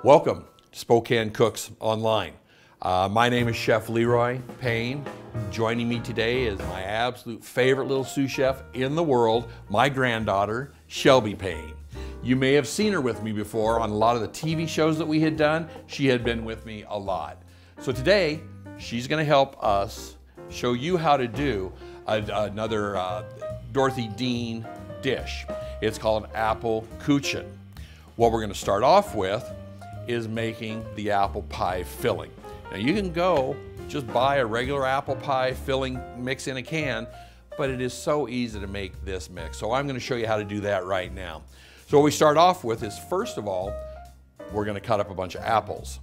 Welcome to Spokane Cooks Online. My name is Chef Leroy Payne. Joining me today is my absolute favorite little sous chef in the world, my granddaughter, Shelby Payne. You may have seen her with me before on a lot of the TV shows that we had done. She had been with me a lot. So today, she's gonna help us show you how to do another Dorothy Dean dish. It's called an apple Kuchen. What we're gonna start off with is making the apple pie filling. Now you can go just buy a regular apple pie filling mix in a can, but it is so easy to make this mix. So I'm gonna show you how to do that right now. So what we start off with is, first of all, we're gonna cut up a bunch of apples.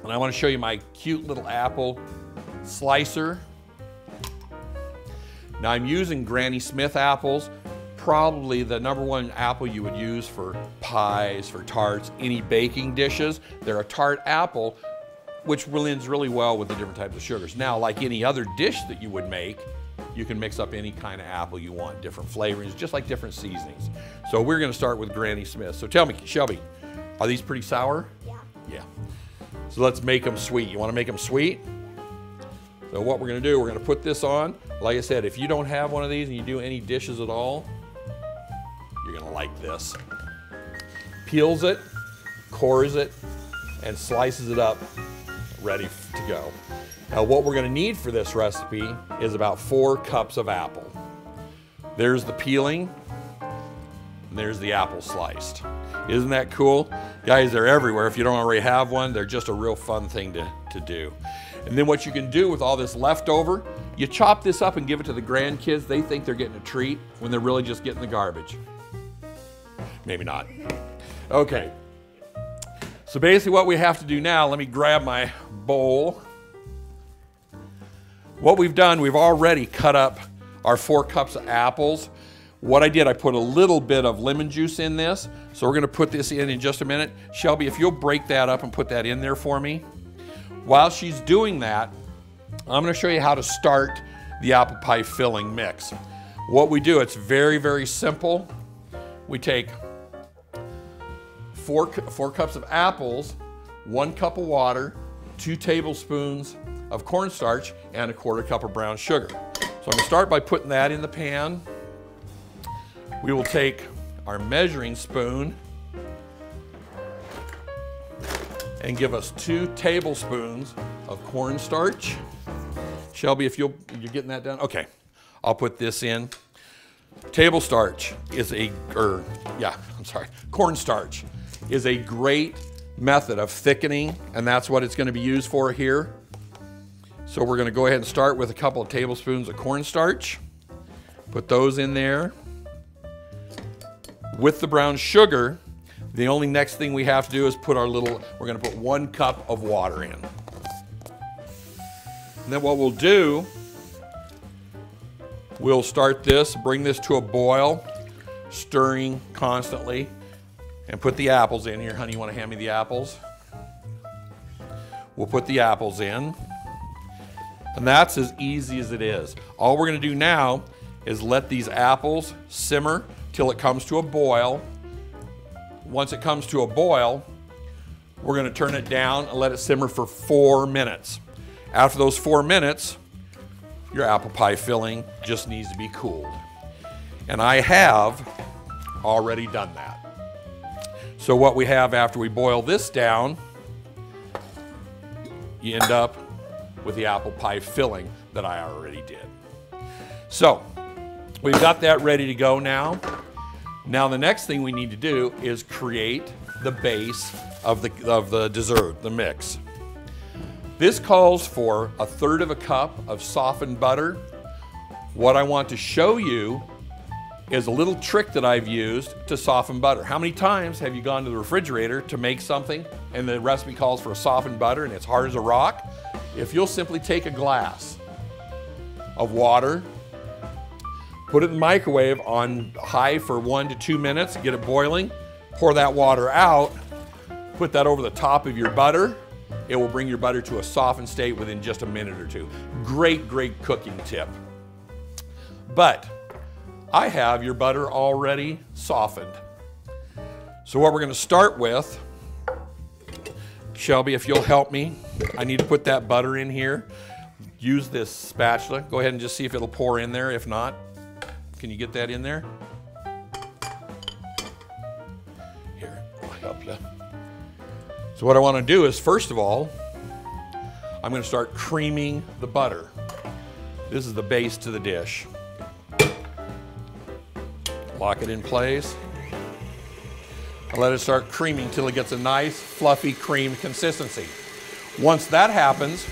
And I wanna show you my cute little apple slicer. Now I'm using Granny Smith apples. Probably the #1 apple you would use for pies, for tarts, any baking dishes. They're a tart apple, which blends really well with the different types of sugars. Now, like any other dish that you would make, you can mix up any kind of apple you want, different flavorings, just like different seasonings. So we're gonna start with Granny Smith. So tell me, Shelby, are these pretty sour? Yeah. Yeah. So let's make them sweet. You wanna make them sweet? So what we're gonna do, we're gonna put this on. Like I said, if you don't have one of these and you do any dishes at all, you're gonna like this. Peels it, cores it, and slices it up, ready to go. Now what we're gonna need for this recipe is about 4 cups of apple. There's the peeling, and there's the apple sliced. Isn't that cool? Guys, they're everywhere. If you don't already have one, they're just a real fun thing to do. And then what you can do with all this leftover, you chop this up and give it to the grandkids. They think they're getting a treat when they're really just getting the garbage. Maybe not. Okay. So basically what we have to do now, let me grab my bowl. What we've done, we've already cut up our 4 cups of apples. What I did, I put a little bit of lemon juice in this. So we're gonna put this in just a minute. Shelby, if you'll break that up and put that in there for me. While she's doing that, I'm gonna show you how to start the apple pie filling mix. What we do, it's very, very simple. We take 4 cups of apples, 1 cup of water, 2 tablespoons of cornstarch, and 1/4 cup of brown sugar. So I'm gonna start by putting that in the pan. We will take our measuring spoon and give us 2 tablespoons of cornstarch. Shelby, if you're getting that done? Okay, I'll put this in. Cornstarch is a great method of thickening, and that's what it's gonna be used for here. So we're gonna go ahead and start with a couple of tablespoons of cornstarch. Put those in there. With the brown sugar, the only next thing we have to do is put we're gonna put 1 cup of water in. And then what we'll do, we'll start this, bring this to a boil, stirring constantly, and put the apples in here. Honey, you wanna hand me the apples? We'll put the apples in. And that's as easy as it is. All we're gonna do now is let these apples simmer till it comes to a boil. Once it comes to a boil, we're gonna turn it down and let it simmer for 4 minutes. After those 4 minutes, your apple pie filling just needs to be cooled. And I have already done that. So what we have after we boil this down, you end up with the apple pie filling that I already did. So we've got that ready to go now. Now the next thing we need to do is create the base of the dessert, the mix. This calls for 1/3 cup of softened butter. What I want to show you is a little trick that I've used to soften butter. How many times have you gone to the refrigerator to make something and the recipe calls for a softened butter and it's hard as a rock? If you'll simply take a glass of water, put it in the microwave on high for 1 to 2 minutes, get it boiling, pour that water out, put that over the top of your butter. It will bring your butter to a softened state within just a minute or 2. Great, great cooking tip. But I have your butter already softened. So what we're going to start with Shelby, if you'll help me, I need to put that butter in here. Use this spatula. Go ahead and just see if it'll pour in there. If not, can you get that in there? Here, I'll help you. So what I want to do is, first of all, I'm going to start creaming the butter. This is the base to the dish. Lock it in place. And let it start creaming till it gets a nice, fluffy cream consistency. Once that happens,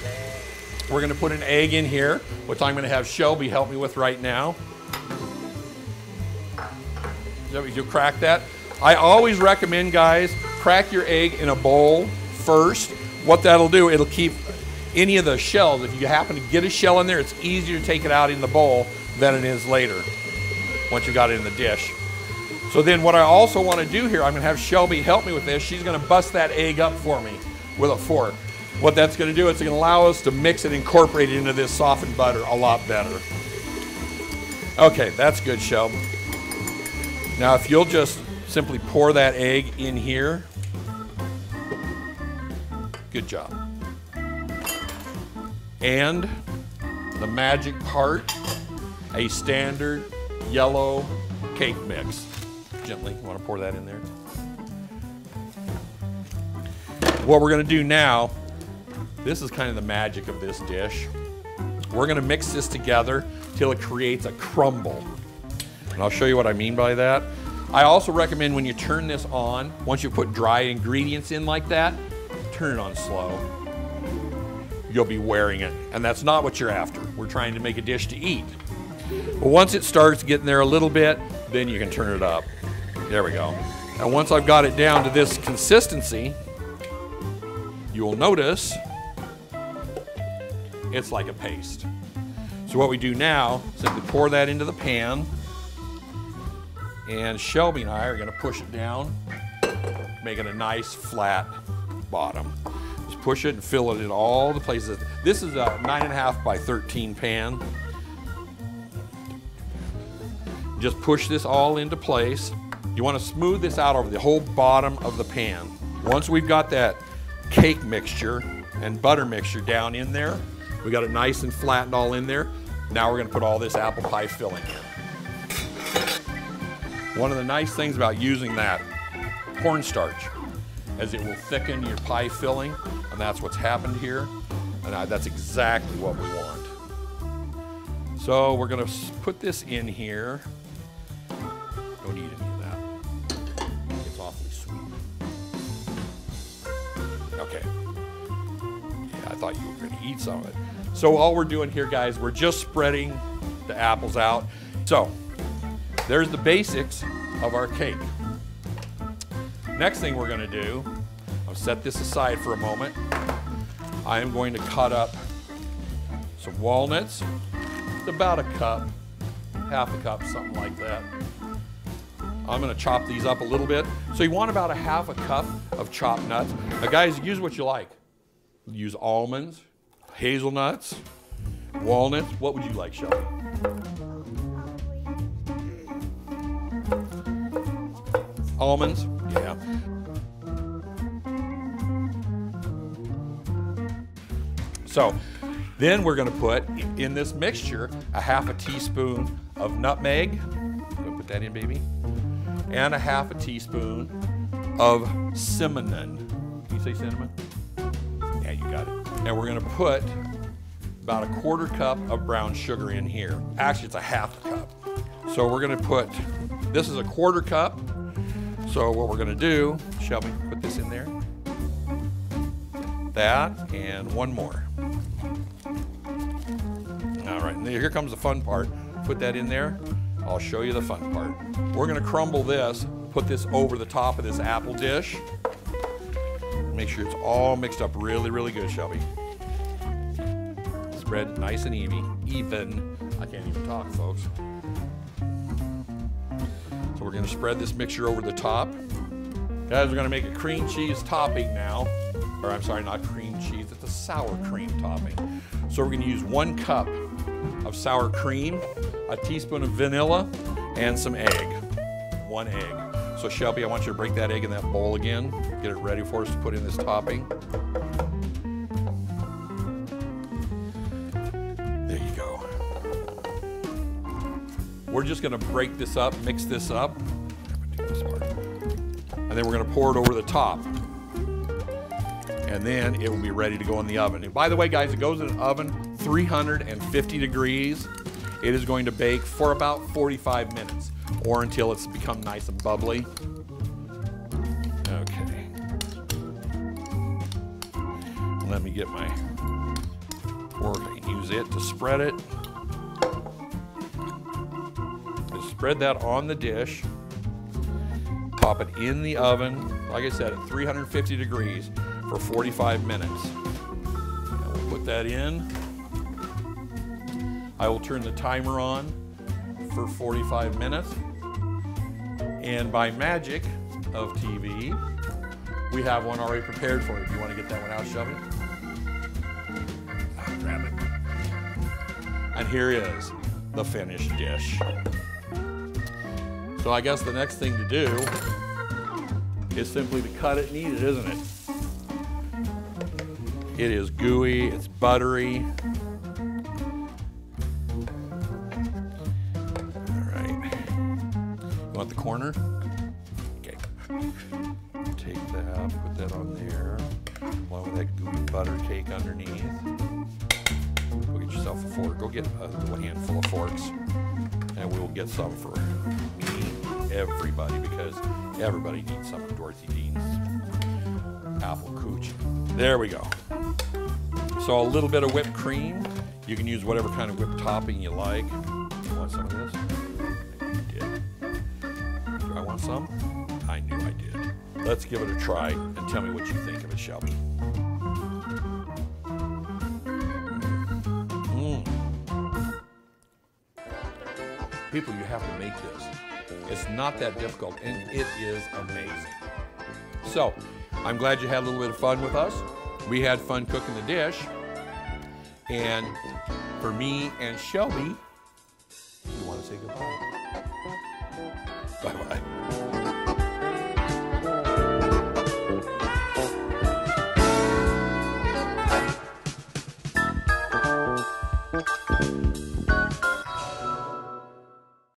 we're going to put an egg in here, which I'm going to have Shelby help me with right now. You'll crack that. I always recommend, guys, crack your egg in a bowl first. What that'll do, it'll keep any of the shells. If you happen to get a shell in there, it's easier to take it out in the bowl than it is later, once you got it in the dish. So then what I also want to do here, I'm going to have Shelby help me with this. She's going to bust that egg up for me with a fork. What that's going to do is it's going to allow us to mix it, incorporate it into this softened butter a lot better. Okay, that's good, Shelby. Now if you'll just simply pour that egg in here. Good job. And the magic part, a standard yellow cake mix. Gently, you want to pour that in there? What we're going to do now, this is kind of the magic of this dish. We're going to mix this together till it creates a crumble. And I'll show you what I mean by that. I also recommend when you turn this on, once you put dry ingredients in like that, turn it on slow. You'll be wearing it, and that's not what you're after. We're trying to make a dish to eat. But once it starts getting there a little bit, then you can turn it up. There we go. And once I've got it down to this consistency, you will notice it's like a paste. So what we do now, simply pour that into the pan, and Shelby and I are going to push it down, making a nice flat bottom. Just push it and fill it in all the places. This is a 9.5 by 13 pan. Just push this all into place. You want to smooth this out over the whole bottom of the pan. Once we've got that cake mixture and butter mixture down in there, we got it nice and flattened all in there. Now we're going to put all this apple pie filling in. One of the nice things about using that cornstarch is it will thicken your pie filling, and that's what's happened here, and that's exactly what we want. So we're going to put this in here. Don't eat any of that. It's awfully sweet. Okay. Yeah, I thought you were going to eat some of it. So all we're doing here, guys, we're just spreading the apples out. So there's the basics of our cake. Next thing we're going to do, I'll set this aside for a moment. I am going to cut up some walnuts. It's about a cup, half a cup, something like that. I'm going to chop these up a little bit. So you want about a half a cup of chopped nuts. Now guys, use what you like. Use almonds, hazelnuts, walnuts. What would you like, Shelby? Almonds? Yeah. So then we're going to put in this mixture a half a teaspoon of nutmeg. Go put that in, baby. And a half a teaspoon of cinnamon. Can you say cinnamon? Yeah, you got it. And we're going to put about a quarter cup of brown sugar in here. Actually, it's a half a cup. So we're going to put, this is a quarter cup. So what we're going to do, Shelby, put this in there. That and one more. All right, and here comes the fun part. Put that in there. I'll show you the fun part. We're going to crumble this, put this over the top of this apple dish. Make sure it's all mixed up really, really good, Shelby. Spread nice and even. I can't even talk, folks. So we're going to spread this mixture over the top. Guys, we're going to make a cream cheese topping now. Or I'm sorry, not cream cheese, it's a sour cream topping. So we're going to use 1 cup of sour cream, a teaspoon of vanilla, and some egg. 1 egg. So Shelby, I want you to break that egg in that bowl again. Get it ready for us to put in this topping. There you go. We're just gonna break this up, mix this up. And then we're gonna pour it over the top. And then it will be ready to go in the oven. And by the way, guys, it goes in an oven 350 degrees. It is going to bake for about 45 minutes or until it's become nice and bubbly. Okay. Let me get my fork. I can use it to spread it. Just spread that on the dish. Pop it in the oven, like I said, at 350 degrees for 45 minutes. And we'll put that in. I will turn the timer on for 45 minutes. And by magic of TV, we have one already prepared for you. Do you want to get that one out, Shelby? I'll grab it. And here is the finished dish. So I guess the next thing to do is simply to cut it and eat it, isn't it? It is gooey, it's buttery. Want the corner? Okay. Take that, put that on there, along with that gooey butter cake underneath. Go get yourself a fork. Go get a little handful of forks, and we will get some for me, everybody, because everybody needs some of Dorothy Dean's apple Kuchen. There we go. So a little bit of whipped cream. You can use whatever kind of whipped topping you like. You want some of this? Some? I knew I did. Let's give it a try and tell me what you think of it, Shelby. People, you have to make this. It's not that difficult, and it is amazing. So, I'm glad you had a little bit of fun with us. We had fun cooking the dish. And for me and Shelby, you want to say goodbye? Bye-bye.